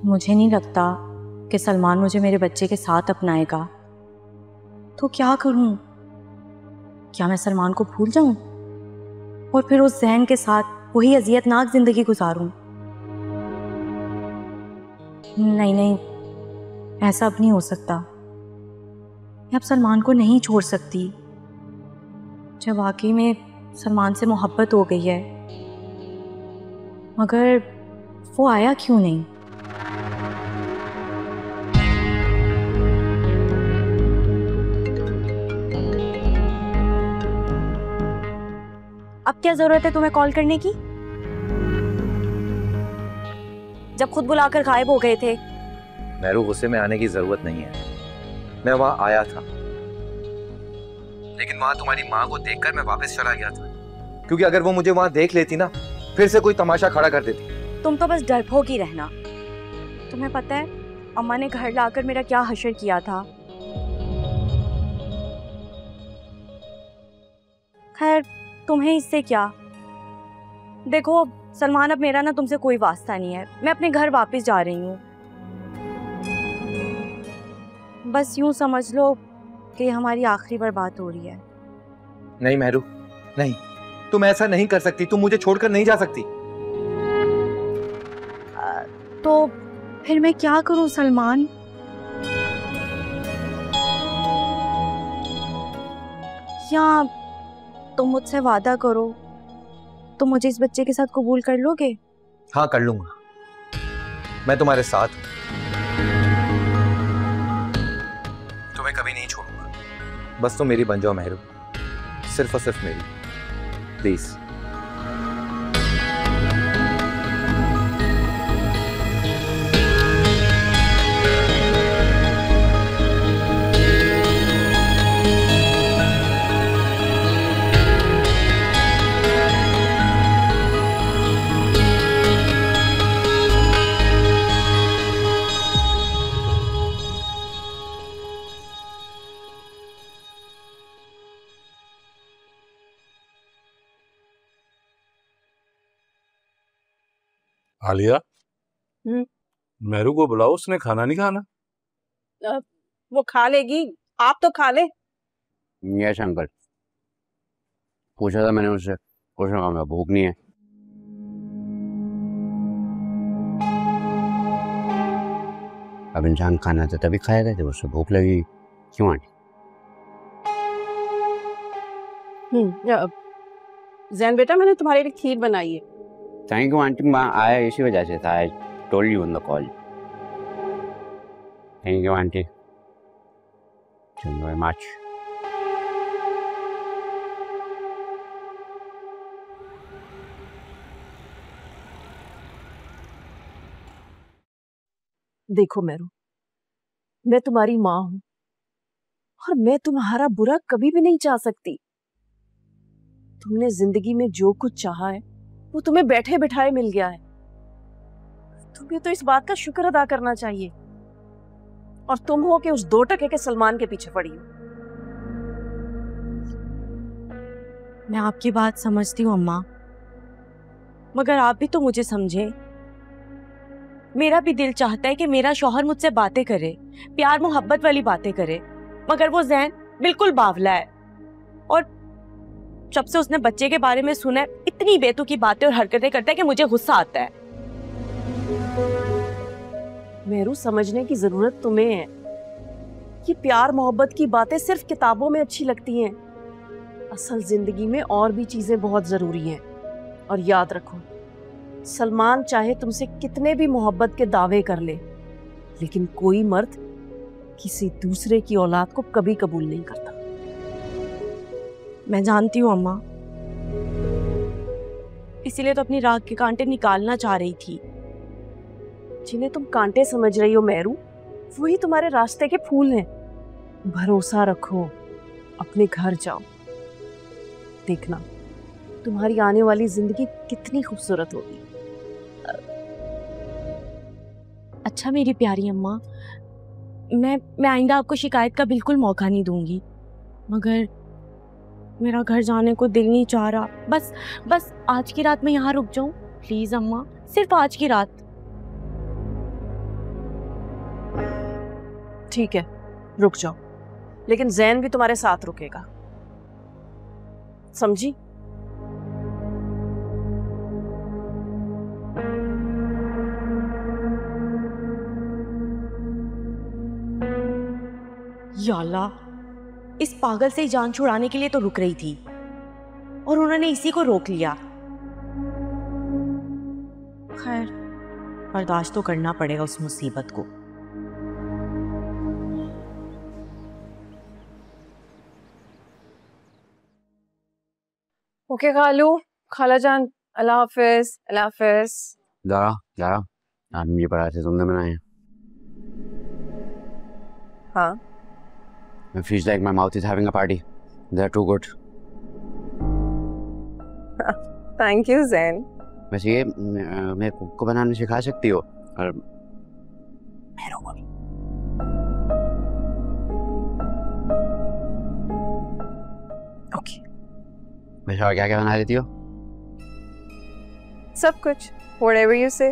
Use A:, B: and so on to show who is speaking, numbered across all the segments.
A: मुझे नहीं लगता कि सलमान मुझे मेरे बच्चे के साथ अपनाएगा। तो क्या करूं? क्या मैं सलमान को भूल जाऊं और फिर उस जहन के साथ वही अजियतनाक जिंदगी गुजारूं? नहीं नहीं, ऐसा अब नहीं हो सकता। मैं अब सलमान को नहीं छोड़ सकती। जब वाकई में सलमान से मोहब्बत हो गई है, मगर वो आया क्यों नहीं? अब क्या जरूरत है तुम्हें कॉल करने की, जब खुद बुलाकर गायब हो गए थे?
B: मेरू, गुस्से में आने की जरूरत नहीं है। मैं वहां आया था, लेकिन वहां तुम्हारी माँ को देखकर मैं वापस चला गया था, क्योंकि अगर वो मुझे वहां देख लेती ना, फिर से कोई तमाशा खड़ा कर देती।
A: तुम तो बस डरपोक ही रहना। तुम्हें पता है अम्मा ने घर लाकर मेरा क्या हशर किया था? खैर, तुम्हें इससे क्या। देखो सलमान, अब मेरा ना तुमसे कोई वास्ता नहीं है। मैं अपने घर वापस जा रही हूँ। बस यूं समझ लो कि हमारी आखिरी बार बात हो रही है।
B: नहीं मेहरू, नहीं, तुम ऐसा नहीं कर सकती। तुम मुझे छोड़कर नहीं जा सकती।
A: तो फिर मैं क्या करूं सलमान? या तुम मुझसे वादा करो, तुम मुझे इस बच्चे के साथ कबूल कर लोगे?
B: हाँ, कर लूंगा। मैं तुम्हारे साथ हूं। तुम्हें कभी नहीं छोड़ूंगा। बस तुम मेरी बन जाओ मेहरू, सिर्फ और सिर्फ मेरी, प्लीज।
C: आलिया, मेरू को बुलाओ, उसने खाना नहीं खाना।
D: वो खा लेगी, आप तो खा ले।
E: यस अंकल, पूछा था मैंने उससे, उसने कहा मैं भूख नहीं है। अब इंसान खाना तो तभी खाएगा जब उससे भूख लगेगी। क्यों आंटी?
D: जैन बेटा, मैंने तुम्हारे लिए खीर बनाई है।
E: थैंक यू आंटी, मैं आया इसी वजह से था। I told you on the call. Thank you aunty, thank you very much.
D: देखो मेरू, मैं तुम्हारी माँ हूं और मैं तुम्हारा बुरा कभी भी नहीं चाह सकती। तुमने जिंदगी में जो कुछ चाहा है वो तुम्हें बैठे बिठाए मिल गया है। तुम्हें तो इस बात का शुक्र अदा करना चाहिए, और तुम हो कि उस 2 टके के सलमान के पीछे पड़ी हो।
A: मैं आपकी बात समझती हूँ अम्मा, मगर आप भी तो मुझे समझे। मेरा भी दिल चाहता है कि मेरा शौहर मुझसे बातें करे, प्यार मोहब्बत वाली बातें करे, मगर वो जैन बिल्कुल बावला है। और जब से उसने बच्चे के बारे में सुना है, इतनी बेतुकी बातें और हरकतें करता है कि मुझे गुस्सा आता है।
D: मेरू, समझने की जरूरत तुम्हें है कि प्यार मोहब्बत की बातें सिर्फ किताबों में अच्छी लगती हैं। असल जिंदगी में और भी चीजें बहुत जरूरी हैं। और याद रखो, सलमान चाहे तुमसे कितने भी मोहब्बत के दावे कर ले, लेकिन कोई मर्द किसी दूसरे की औलाद को कभी कबूल नहीं करता।
A: मैं जानती हूँ अम्मा, इसीलिए तो अपनी राख के कांटे निकालना चाह रही थी।
D: जिन्हें तुम कांटे समझ रही हो मेरू, वही तुम्हारे रास्ते के फूल हैं। भरोसा रखो, अपने घर जाओ, देखना तुम्हारी आने वाली जिंदगी कितनी खूबसूरत होगी।
A: अच्छा मेरी प्यारी अम्मा, मैं आइंदा आपको शिकायत का बिल्कुल मौका नहीं दूंगी, मगर मेरा घर जाने को दिल नहीं चाह रहा। बस आज की रात मैं यहाँ रुक जाऊं प्लीज अम्मा, सिर्फ आज की रात।
D: ठीक है, रुक जाओ, लेकिन जैन भी तुम्हारे साथ रुकेगा, समझी?
A: या अल्लाह, इस पागल से जान छुड़ाने के लिए तो रुक रही थी और उन्होंने इसी को रोक लिया। खैर, बर्दाश्त तो करना पड़ेगा उस मुसीबत को।
F: ओके खालू, खाला जान, अल्लाह हाफिज, अल्लाह हाफिज।
E: ज़ारा, ज़ारा, आज मुझे पराठे तुमने बनाए हैं।
F: हाँ,
E: It feels like my mouth is having a party. They're too good.
F: Thank you Jain.
E: वैसे ये मेरे कुक को बनाने सिखा सकती हो? और मेरे को भी।
F: ओके,
E: वैसे और क्या क्या बना लेती हो?
F: सब कुछ, whatever you say।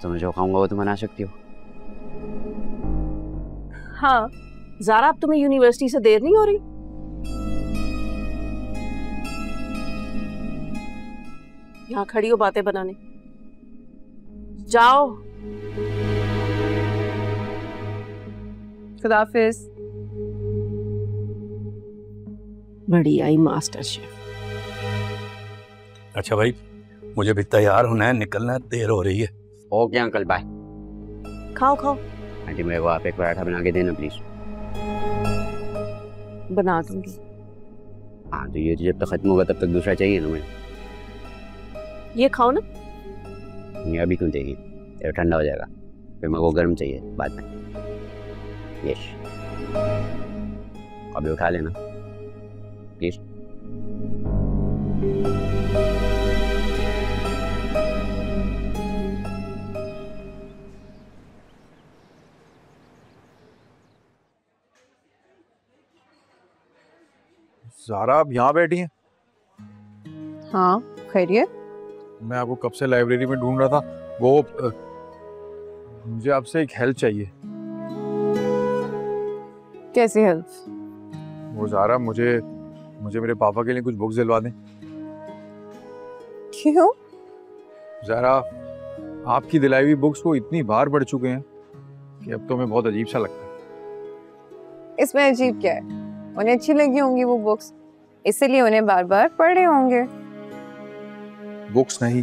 E: तो मैं जो खाऊंगा वो तुम बना सकती हो?
D: हाँ, ज़ारा, अब तुम्हें यूनिवर्सिटी से देर नहीं हो रही? यहाँ खड़ी हो बातें बनाने, जाओ।
F: खुदा हाफिज।
D: बड़ी आई मास्टर शेफ।
C: अच्छा भाई, मुझे भी तैयार होना है, निकलना है, देर हो रही है।
E: Okay uncle, bye.
D: खाओ खाओ,
E: आंटी मेरे को आप एक पराठा बना के देना प्लीज।
D: बना दूंगी।
E: हाँ, तो ये जब तक खत्म होगा तब तक दूसरा चाहिए ना मुझे।
D: ये खाओ ना।
E: ये अभी क्यों चाहिए? ये ठंडा हो जाएगा, फिर मेरे को गर्म चाहिए बाद में। यस, अभी उठा लेना प्लीज।
G: ज़ारा, आप यहाँ बैठी हैं?
F: हाँ, खैरियत?
G: मैं आपको कब से लाइब्रेरी में ढूंढ रहा था। वो मुझे आपसे एक हेल्प चाहिए।
F: कैसी हेल्प?
G: वो ज़ारा, मुझे मेरे पापा के लिए कुछ बुक्स दिलवा दें।
F: क्यों?
G: ज़ारा, आपकी दिलाई हुई बुक्स वो इतनी बार पढ़ चुके हैं कि अब तो हमें बहुत अजीब सा लगता है।
F: इसमें अजीब क्या है? उन्हें अच्छी लगी होंगी वो बुक्स, इसलिए उन्हें बार बार पढ़ रहे होंगे।
G: बुक्स नहीं,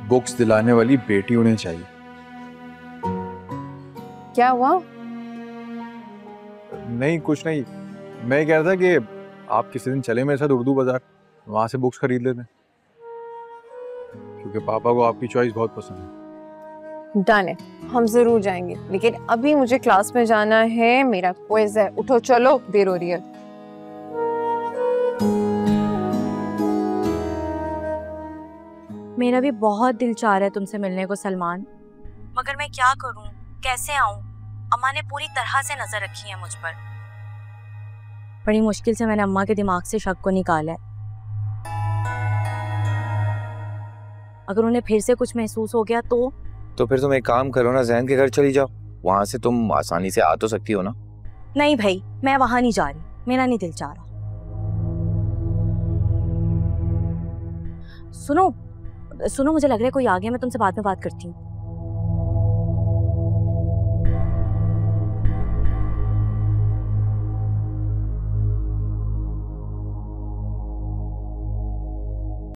G: बुक्स दिलाने वाली बेटी उन्हें चाहिए।
F: क्या हुआ?
G: नहीं, कुछ नहीं। मैं कह रहा था कि आप किसी दिन चले मेरे साथ उर्दू बाजार, वहां से बुक्स खरीद लेते हैं, क्योंकि पापा को आपकी चॉइस बहुत पसंद है।
F: डन है, हम जरूर जाएंगे, लेकिन अभी मुझे क्लास में जाना है, मेरा क्विज है। उठो चलो, देर हो रही है।
A: मेरा भी बहुत दिल चाह रहा है तुमसे मिलने को सलमान, मगर मैं क्या करूं, कैसे आऊं? अम्मा ने पूरी तरह से नजर रखी है मुझ पर। बड़ी मुश्किल से मैंने अम्मा के दिमाग से शक को निकाला है। अगर उन्हें फिर से कुछ महसूस हो गया तो
B: फिर तुम एक काम करो ना, जैन के घर चली जाओ, वहां से तुम आसानी से आ तो सकती हो ना।
A: नहीं भाई, मैं वहां नहीं जा रही, मेरा नहीं दिल चाह रहा। सुनो, मुझे लग रहा है कोई आ गया, मैं तुमसे बाद में बात करती हूँ।